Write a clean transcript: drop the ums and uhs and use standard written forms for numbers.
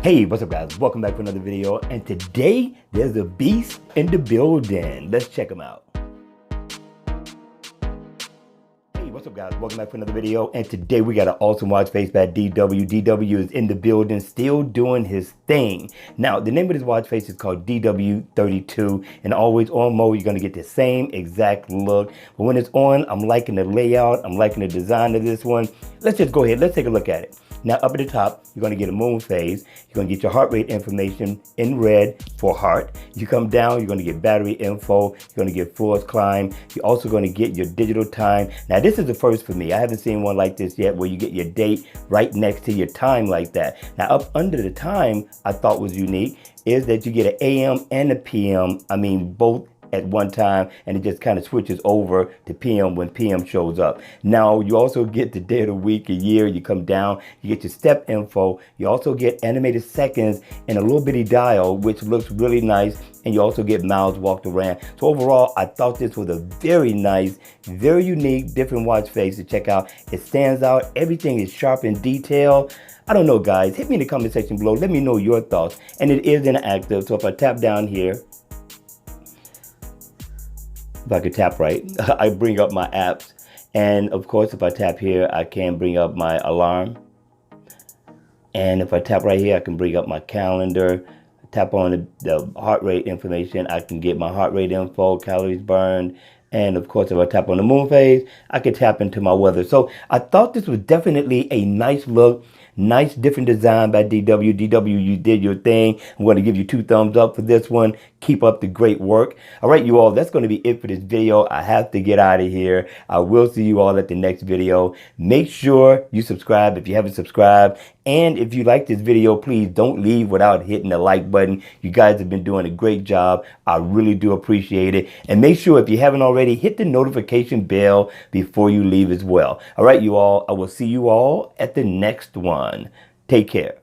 Hey, what's up guys? Welcome back to another video, and today there's a beast in the building. Let's check him out. Hey, what's up guys? Welcome back to another video, and today we got an awesome watch face by DW. DW is in the building, still doing his thing. Now, the name of this watch face is called DW32, and always on mode, you're gonna get the same exact look. But when it's on, I'm liking the layout, I'm liking the design of this one. Let's just go ahead, let's take a look at it. Now up at the top, you're gonna get a moon phase. You're gonna get your heart rate information in red for heart. You come down, you're gonna get battery info. You're gonna get force climb. You're also gonna get your digital time. Now this is the first for me. I haven't seen one like this yet where you get your date right next to your time like that. Now up under the time, I thought was unique, is that you get an AM and a PM. I mean, both at one time, and it just kind of switches over to PM when PM shows up. Now you also get the day of the week, a year. You come down, you get your step info. You also get animated seconds and a little bitty dial, which looks really nice. And you also get miles walked around. So overall, I thought this was a very nice, very unique, different watch face to check out. It stands out. Everything is sharp in detail. I don't know, guys. Hit me in the comment section below. Let me know your thoughts. And it is interactive. So if I tap down here, if I could tap right, I bring up my apps. And of course, if I tap here, I can bring up my alarm. And if I tap right here, I can bring up my calendar. Tap on the heart rate information, I can get my heart rate info, calories burned. And of course, if I tap on the moon phase, I can tap into my weather. So I thought this was definitely a nice look. Nice different design by DW. DW, you did your thing. I'm going to give you 2 thumbs up for this one. Keep up the great work. All right, you all, that's going to be it for this video. I have to get out of here. I will see you all at the next video. Make sure you subscribe if you haven't subscribed. And if you like this video, please don't leave without hitting the like button. You guys have been doing a great job. I really do appreciate it. And make sure if you haven't already, hit the notification bell before you leave as well. All right, you all, I will see you all at the next one. Take care.